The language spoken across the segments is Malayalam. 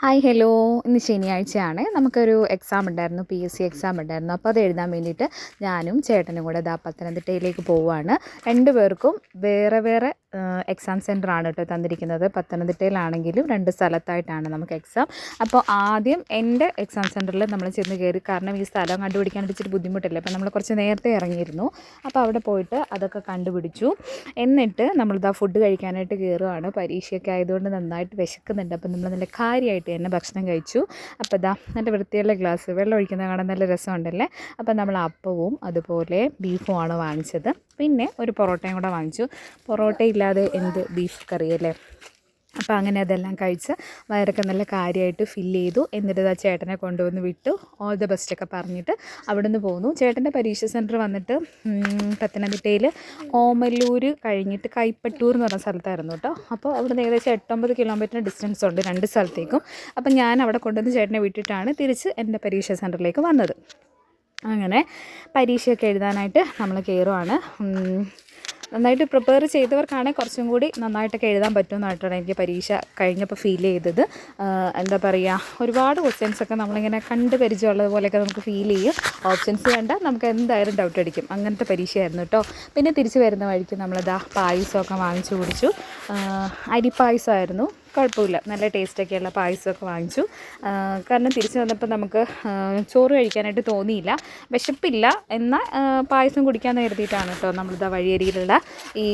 Hi hello. ഇന്ന് ശനിയാഴ്ചയാണ്. നമുക്കൊരു എക്സാം ഉണ്ടായിരുന്നു, PSC എക്സാം ഉണ്ടായിരുന്നു. അപ്പോൾ അത് എഴുതാൻ വേണ്ടിയിട്ട് ഞാനും ചേട്ടനും കൂടെ പത്തനംതിട്ടയിലേക്ക് പോവുകയാണ്. രണ്ടുപേർക്കും വേറെ വേറെ എക്സാം സെൻ്ററാണ് കേട്ടോ തന്നിരിക്കുന്നത്. പത്തനംതിട്ടയിലാണെങ്കിലും 2 സ്ഥലത്തായിട്ടാണ് നമുക്ക് എക്സാം. അപ്പോൾ ആദ്യം എൻ്റെ എക്സാം സെൻ്ററിൽ നമ്മൾ ചെന്ന് കയറി. കാരണം ഈ സ്ഥലം കണ്ടുപിടിക്കാൻ ഇച്ചിരി ബുദ്ധിമുട്ടില്ല. അപ്പോൾ നമ്മൾ കുറച്ച് നേരത്തെ ഇറങ്ങിയിരുന്നു. അപ്പോൾ അവിടെ പോയിട്ട് അതൊക്കെ കണ്ടുപിടിച്ചു. എന്നിട്ട് നമ്മളിതാ ഫുഡ് കഴിക്കാനായിട്ട് കയറുകയാണ്. പരീക്ഷയൊക്കെ ആയതുകൊണ്ട് നന്നായിട്ട് വിശക്കുന്നുണ്ട്. അപ്പോൾ നമ്മൾ നല്ല കാര്യമായിട്ട് തന്നെ ഭക്ഷണം കഴിച്ചു. അപ്പോൾ ഇതാ നല്ല വൃത്തിയുള്ള ഗ്ലാസ് വെള്ളം ഒഴിക്കുന്നത് കാണാൻ നല്ല രസമുണ്ടല്ലേ. അപ്പോൾ നമ്മൾ അപ്പവും അതുപോലെ ബീഫുമാണ് വാങ്ങിച്ചത്. പിന്നെ ഒരു പൊറോട്ടയും കൂടെ വാങ്ങിച്ചു. പൊറോട്ട ഇല്ലാതെ എന്ത് ബീഫ് കറിയല്ലേ. അപ്പോൾ അങ്ങനെ അതെല്ലാം കഴിച്ച് വയറൊക്കെ നല്ല കാര്യമായിട്ട് ഫില്ല് ചെയ്തു. എന്നിട്ട് ആ ചേട്ടനെ കൊണ്ടുവന്ന് വിട്ടു. ഓൾ ദ ബെസ്റ്റൊക്കെ പറഞ്ഞിട്ട് അവിടെ നിന്ന് പോന്നു. ചേട്ടൻ്റെ പരീക്ഷ സെൻറ്റർ വന്നിട്ട് പത്തനംതിട്ടയിൽ ഓമല്ലൂർ കഴിഞ്ഞിട്ട് കൈപ്പട്ടൂർ എന്ന് പറഞ്ഞ സ്ഥലത്തായിരുന്നു കേട്ടോ. അപ്പോൾ അവിടെ നിന്ന് ഏകദേശം 8-9 കിലോമീറ്റർ ഡിസ്റ്റൻസ് ഉണ്ട് 2 സ്ഥലത്തേക്കും. അപ്പം ഞാൻ അവിടെ കൊണ്ടുവന്ന് ചേട്ടനെ വിട്ടിട്ടാണ് തിരിച്ച് എൻ്റെ പരീക്ഷ സെൻറ്ററിലേക്ക് വന്നത്. അങ്ങനെ പരീക്ഷയൊക്കെ എഴുതാനായിട്ട് നമ്മൾ കയറുവാണ്. നന്നായിട്ട് പ്രിപ്പയർ ചെയ്തവർക്കാണെങ്കിൽ കുറച്ചും കൂടി നന്നായിട്ടൊക്കെ എഴുതാൻ പറ്റുമെന്നായിട്ടാണ് എനിക്ക് പരീക്ഷ കഴിഞ്ഞപ്പോൾ ഫീൽ ചെയ്തത്. എന്താ പറയുക, ഒരുപാട് ക്വസ്റ്റ്യൻസൊക്കെ നമ്മളിങ്ങനെ കണ്ട് പരിചയമുള്ളത് പോലെയൊക്കെ നമുക്ക് ഫീൽ ചെയ്യും. ഓപ്ഷൻസ് കണ്ടാൽ നമുക്ക് എന്തായാലും ഡൗട്ട് അടിക്കും. അങ്ങനത്തെ പരീക്ഷയായിരുന്നു കേട്ടോ. പിന്നെ തിരിച്ച് വരുന്ന വഴിക്ക് നമ്മളിതാ പായസമൊക്കെ വാങ്ങിച്ചു കുടിച്ചു. അരിപ്പായസമായിരുന്നു, കുഴപ്പമില്ല, നല്ല ടേസ്റ്റൊക്കെയുള്ള പായസമൊക്കെ വാങ്ങിച്ചു. കാരണം തിരിച്ച് വന്നപ്പോൾ നമുക്ക് ചോറ് കഴിക്കാനായിട്ട് തോന്നിയില്ല, വിശപ്പില്ല. എന്നാൽ പായസം കുടിക്കാമെന്ന് കരുതിയിട്ടാണ് കേട്ടോ നമ്മളിതാ വഴിയരികിലുള്ള ഈ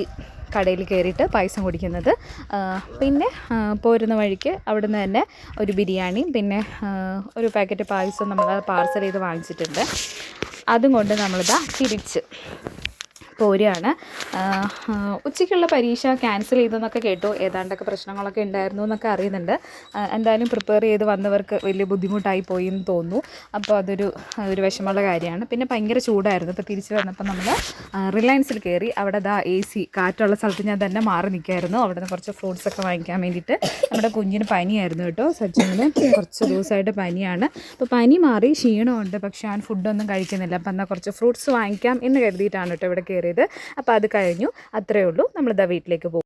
കടയിൽ കയറിയിട്ട് പായസം കുടിക്കുന്നത്. പിന്നെ പോരുന്ന വഴിക്ക് അവിടുന്ന് തന്നെ ഒരു ബിരിയാണിയും പിന്നെ ഒരു പാക്കറ്റ് പായസം നമ്മൾ പാർസൽ ചെയ്ത് വാങ്ങിച്ചിട്ടുണ്ട്. അതും കൊണ്ട് നമ്മളിതാ തിരിച്ച് പോരുകയാണ്. ഉച്ചയ്ക്കുള്ള പരീക്ഷ ക്യാൻസൽ ചെയ്തെന്നൊക്കെ കേട്ടു. ഏതാണ്ടൊക്കെ പ്രശ്നങ്ങളൊക്കെ ഉണ്ടായിരുന്നു എന്നൊക്കെ അറിയുന്നുണ്ട്. എന്തായാലും പ്രിപ്പയർ ചെയ്ത് വന്നവർക്ക് വലിയ ബുദ്ധിമുട്ടായി പോയി എന്ന് തോന്നുന്നു. അപ്പോൾ അതൊരു വിഷമമുള്ള കാര്യമാണ്. പിന്നെ ഭയങ്കര ചൂടായിരുന്നു. ഇപ്പോൾ തിരിച്ച് വന്നപ്പോൾ നമ്മൾ റിലയൻസിൽ കയറി. അവിടെ AC കാറ്റുള്ള സ്ഥലത്ത് ഞാൻ തന്നെ മാറി നിൽക്കുമായിരുന്നു. അവിടെ നിന്ന് കുറച്ച് ഫ്രൂട്ട്സൊക്കെ വാങ്ങിക്കാൻ വേണ്ടിയിട്ട്. നമ്മുടെ കുഞ്ഞിന് പനിയായിരുന്നു കേട്ടോ, സച്ചിന് കുറച്ച് ദിവസമായിട്ട് പനിയാണ്. അപ്പോൾ പനി മാറി, ക്ഷീണമുണ്ട്, പക്ഷേ ഞാൻ ഫുഡൊന്നും കഴിക്കുന്നില്ല. അപ്പോൾ എന്നാൽ കുറച്ച് ഫ്രൂട്ട്സ് വാങ്ങിക്കാം എന്ന് കരുതിയിട്ടാണ് കേട്ടോ ഇവിടെ കയറിയത്. അപ്പോൾ അത് കഴിഞ്ഞു, അത്രയേ ഉള്ളൂ. നമ്മളിതാ വീട്ടിലേക്ക് പോകും.